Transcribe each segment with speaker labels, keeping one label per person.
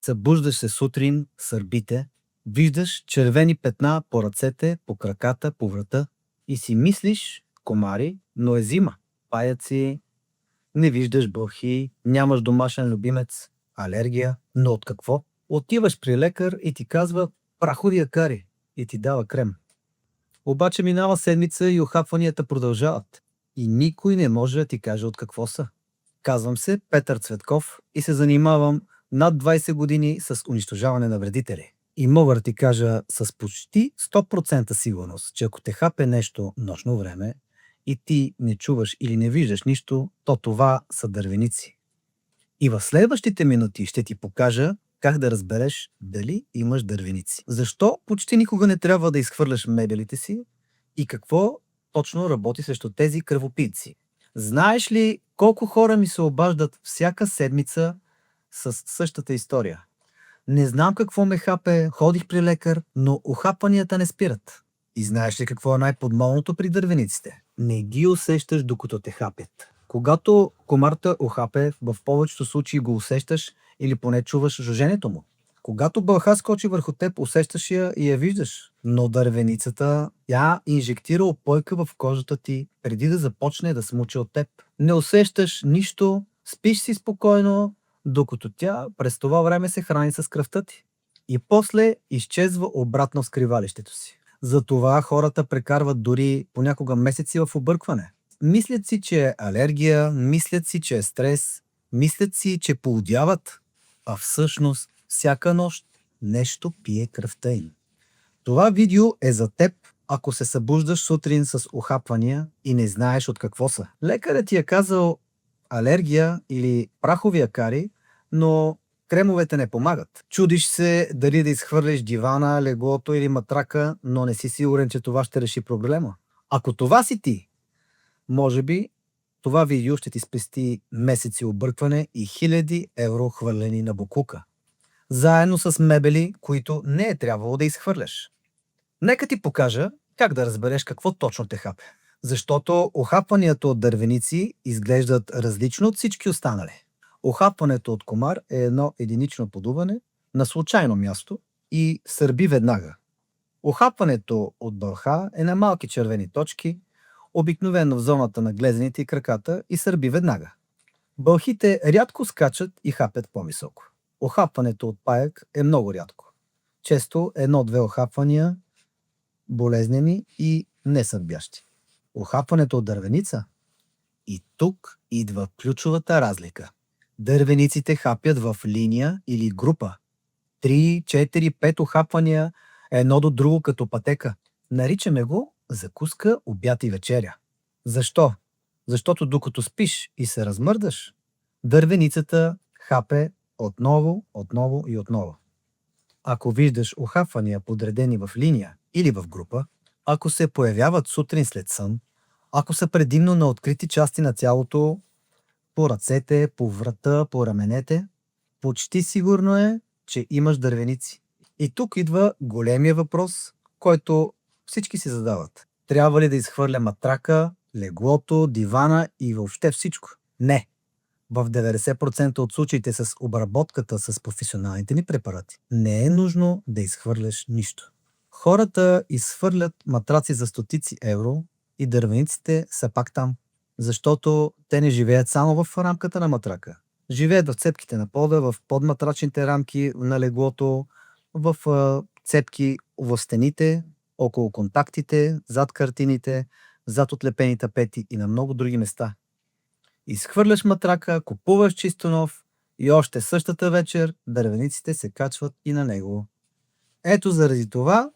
Speaker 1: Събуждаш се сутрин, сърбите, виждаш червени петна по ръцете, по краката, по врата и си мислиш комари, но е зима. Паяци, не виждаш бълхи, нямаш домашен любимец, алергия, но от какво? Отиваш при лекар и ти казва прахови акари и ти дава крем. Обаче минава седмица и охапванията продължават. И никой не може да ти каже от какво са. Казвам се Петър Цветков и се занимавам над 20 години с унищожаване на вредители. И мога да ти кажа с почти 100% сигурност, че ако те хапе нещо нощно време и ти не чуваш или не виждаш нищо, то това са дървеници. И в следващите минути ще ти покажа как да разбереш дали имаш дървеници. Защо почти никога не трябва да изхвърляш мебелите си и какво точно работи срещу тези кръвопийци. Знаеш ли колко хора ми се обаждат всяка седмица с същата история? Не знам какво ме хапе, ходих при лекар, но охапванията не спират. И знаеш ли какво е най-подмолното при дървениците? Не ги усещаш докато те хапят. Когато комарта охапе, в повечето случаи го усещаш или поне чуваш жуженето му. Когато бълха скочи върху теб, усещаш я и я виждаш. Но дървеницата, тя инжектира опойка в кожата ти, преди да започне да смучи от теб. Не усещаш нищо, спиш си спокойно, докато тя през това време се храни с кръвта ти. И после изчезва обратно в скривалището си. Затова хората прекарват дори понякога месеци в объркване. Мислят си, че е алергия, мислят си, че е стрес, мислят си, че поудяват, а всъщност всяка нощ нещо пие кръвта им. Това видео е за теб, ако се събуждаш сутрин с охапвания и не знаеш от какво са. Лекарът ти е казал алергия или прахови акари, но кремовете не помагат. Чудиш се дали да изхвърлиш дивана, леглото или матрака, но не си сигурен, че това ще реши проблема. Ако това си ти, може би това видео ще ти спести месеци объркване и хиляди евро хвърлени на боклука. Заедно с мебели, които не е трябвало да изхвърляш. Нека ти покажа как да разбереш какво точно те хапе. Защото охапванията от дървеници изглеждат различно от всички останали. Охапването от комар е едно единично подуване на случайно място и сърби веднага. Охапването от бълха е на малки червени точки, обикновено в зоната на глезените и краката и сърби веднага. Бълхите рядко скачат и хапят по-високо. Охапването от паяк е много рядко. Често едно-две охапвания, болезнени и несърбящи. Охапването от дървеница? И тук идва ключовата разлика. Дървениците хапят в линия или група. 3, 4, 5 охапвания едно до друго като пътека. Наричаме го закуска, обяд и вечеря. Защо? Защото докато спиш и се размърдаш, дървеницата хапе отново, отново и отново. Ако виждаш охапвания подредени в линия или в група, ако се появяват сутрин след сън, ако са предимно на открити части на тялото, по ръцете, по врата, по раменете, почти сигурно е, че имаш дървеници. И тук идва големия въпрос, който всички си задават. Трябва ли да изхвърля матрака, леглото, дивана и въобще всичко? Не. В 90% от случаите с обработката с професионалните ни препарати не е нужно да изхвърляш нищо. Хората изхвърлят матраци за стотици евро и дървениците са пак там, защото те не живеят само в рамката на матрака. Живеят в цепките на пода, в подматрачните рамки на леглото, в цепки в стените, около контактите, зад картините, зад отлепени тапети и на много други места. Изхвърляш матрака, купуваш чисто нов и още същата вечер дървениците се качват и на него. Ето заради това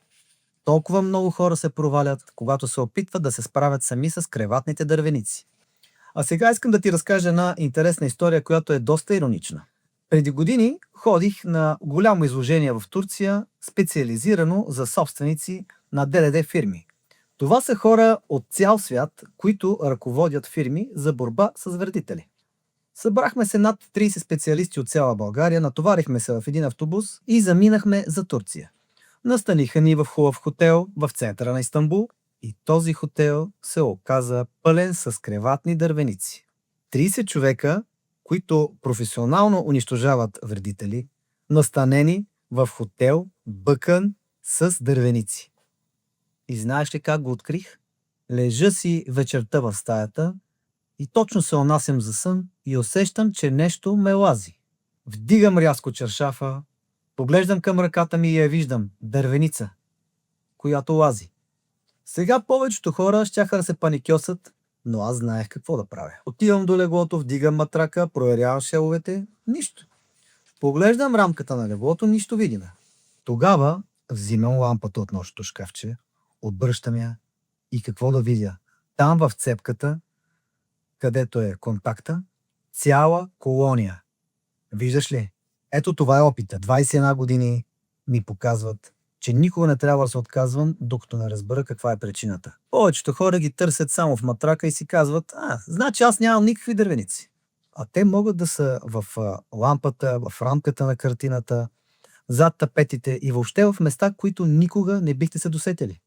Speaker 1: толкова много хора се провалят, когато се опитват да се справят сами с креватните дървеници. А сега искам да ти разкажа една интересна история, която е доста иронична. Преди години ходих на голямо изложение в Турция, специализирано за собственици на ДДД фирми. Това са хора от цял свят, които ръководят фирми за борба с вредители. Събрахме се над 30 специалисти от цяла България, натоварихме се в един автобус и заминахме за Турция. Настаниха ни в хубав хотел в центъра на Истанбул и този хотел се оказа пълен с креватни дървеници. 30 човека, които професионално унищожават вредители, настанени в хотел, бъкан с дървеници. И знаеш ли как го открих? Лежа си вечерта в стаята и точно се онасям за сън и усещам, че нещо ме лази. Вдигам рязко чаршафа, поглеждам към ръката ми и я виждам – дървеница, която лази. Сега повечето хора щяха да се паникьосат, но аз знаех какво да правя. Отивам до леглото, вдигам матрака, проверявам шеловете – нищо. Поглеждам рамката на леглото – нищо видимо. Тогава взимам лампата от нощното шкафче, отбръщам я и какво да видя? Там в цепката, където е контакта, цяла колония. Виждаш ли? Ето това е опита. 21 години ми показват, че никога не трябва да се отказвам, докато не разбера каква е причината. Повечето хора ги търсят само в матрака и си казват, значи аз нямам никакви дървеници. А те могат да са в лампата, в рамката на картината, зад тапетите и въобще в места, които никога не бихте се досетили.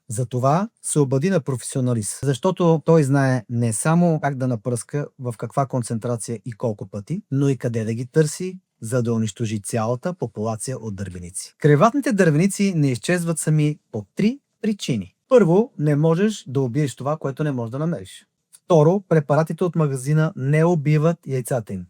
Speaker 1: Затова се обади на професионалист, защото той знае не само как да напръска, в каква концентрация и колко пъти, но и къде да ги търси, за да унищожи цялата популация от дървеници. Креватните дървеници не изчезват сами по 3 причини. Първо, не можеш да убиеш това, което не можеш да намериш. Второ, препаратите от магазина не убиват яйцата им.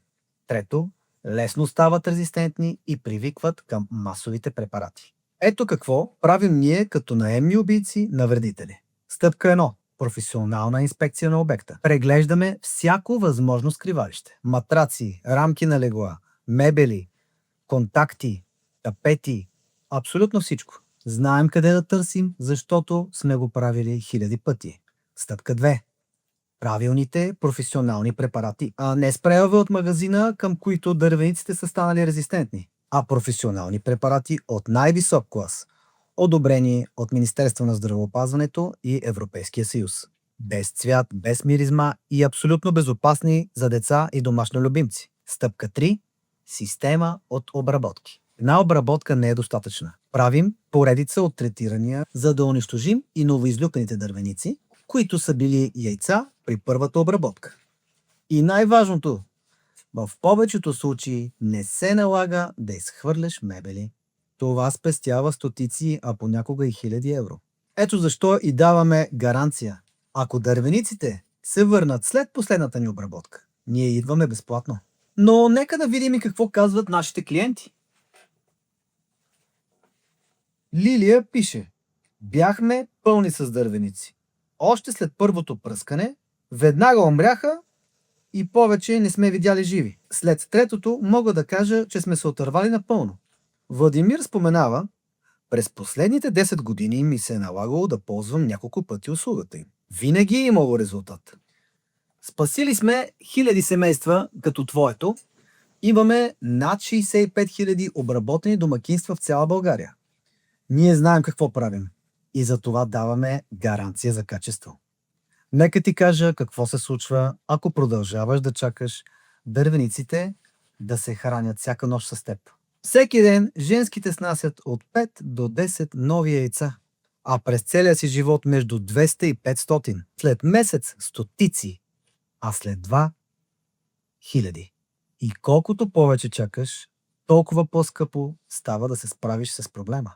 Speaker 1: Трето, лесно стават резистентни и привикват към масовите препарати. Ето какво правим ние като наемни убийци на вредители. Стъпка 1. Професионална инспекция на обекта. Преглеждаме всяко възможно скривалище. Матраци, рамки на легла, мебели, контакти, тапети, абсолютно всичко. Знаем къде да търсим, защото сме го правили хиляди пъти. Стъпка 2. Правилните професионални препарати, а не спреове от магазина, към които дървениците са станали резистентни, а професионални препарати от най-висок клас, одобрени от Министерство на здравеопазването и Европейския съюз. Без цвят, без миризма и абсолютно безопасни за деца и домашни любимци. Стъпка 3. Система от обработки. Една обработка не е достатъчна. Правим поредица от третирания, за да унищожим и новоизлюканите дървеници, които са били яйца при първата обработка. И най-важното, в повечето случаи не се налага да изхвърляш мебели. Това спестява стотици, а понякога и хиляди евро. Ето защо и даваме гаранция. Ако дървениците се върнат след последната ни обработка, ние идваме безплатно. Но нека да видим и какво казват нашите клиенти. Лилия пише: бяхме пълни с дървеници. Още след първото пръскане, веднага умряха и повече не сме видяли живи. След третото мога да кажа, че сме се отървали напълно. Владимир споменава: през последните 10 години ми се е налагало да ползвам няколко пъти услугата им. Винаги е имало резултат. Спасили сме хиляди семейства, като твоето. Имаме над 65 000 обработени домакинства в цяла България. Ние знаем какво правим и за това даваме гаранция за качество. Нека ти кажа какво се случва, ако продължаваш да чакаш дървениците да се хранят всяка нощ с теб. Всеки ден женските снасят от 5 до 10 нови яйца, а през целия си живот между 200 и 500. След месец стотици, а след 2 хиляди. И колкото повече чакаш, толкова по-скъпо става да се справиш с проблема.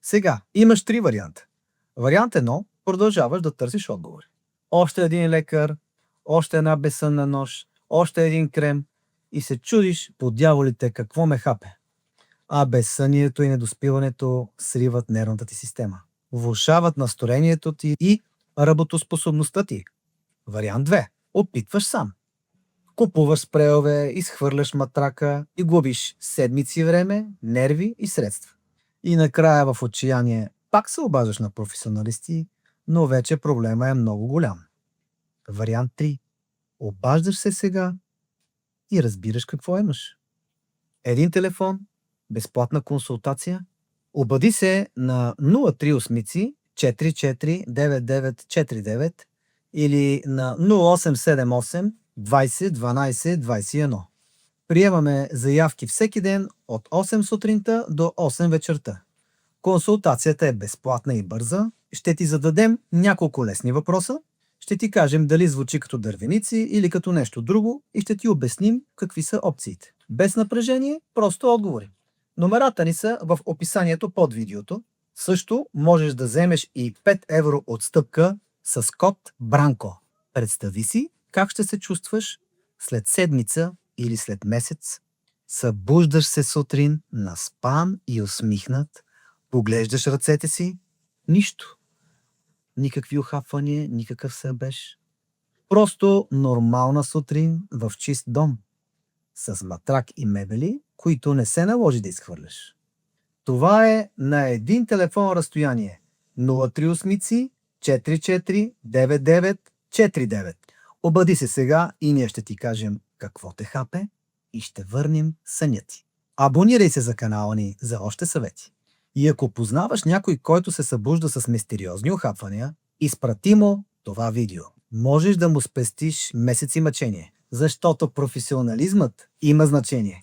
Speaker 1: Сега имаш 3 варианта. Вариант 1 – продължаваш да търсиш отговори. Още един лекар, още една безсънна нощ, още един крем и се чудиш по дяволите какво ме хапе. А безсънието и недоспиването сриват нервната ти система. Влошават настроението ти и работоспособността ти. Вариант 2. Опитваш сам. Купуваш спрейове, изхвърляш матрака и губиш седмици време, нерви и средства. И накрая в отчаяние пак се обаждаш на професионалисти, но вече проблема е много голям. Вариант 3. Обаждаш се сега и разбираш какво имаш. Един телефон, безплатна консултация. Обади се на 038 449949 или на 0878 20 12 21. Приемаме заявки всеки ден от 8 сутринта до 8 вечерта. Консултацията е безплатна и бърза. Ще ти зададем няколко лесни въпроса. Ще ти кажем дали звучи като дървеници или като нещо друго и ще ти обясним какви са опциите. Без напрежение, просто отговори. Номерата ни са в описанието под видеото. Също можеш да вземеш и 5 евро отстъпка с код Бранко. Представи си как ще се чувстваш след седмица или след месец. Събуждаш се сутрин, наспан и усмихнат. Поглеждаш ръцете си. Нищо. Никакви ухапвания, никакъв събеж. Просто нормална сутрин в чист дом. С матрак и мебели, които не се наложи да изхвърляш. Това е на един телефон разстояние. 038 44 99 49. Обади се сега и ние ще ти кажем какво те хапе и ще върнем съня ти. Абонирай се за канала ни за още съвети. И ако познаваш някой, който се събужда с мистериозни ухапвания, изпрати му това видео. Можеш да му спестиш месеци мъчение, защото професионализмът има значение.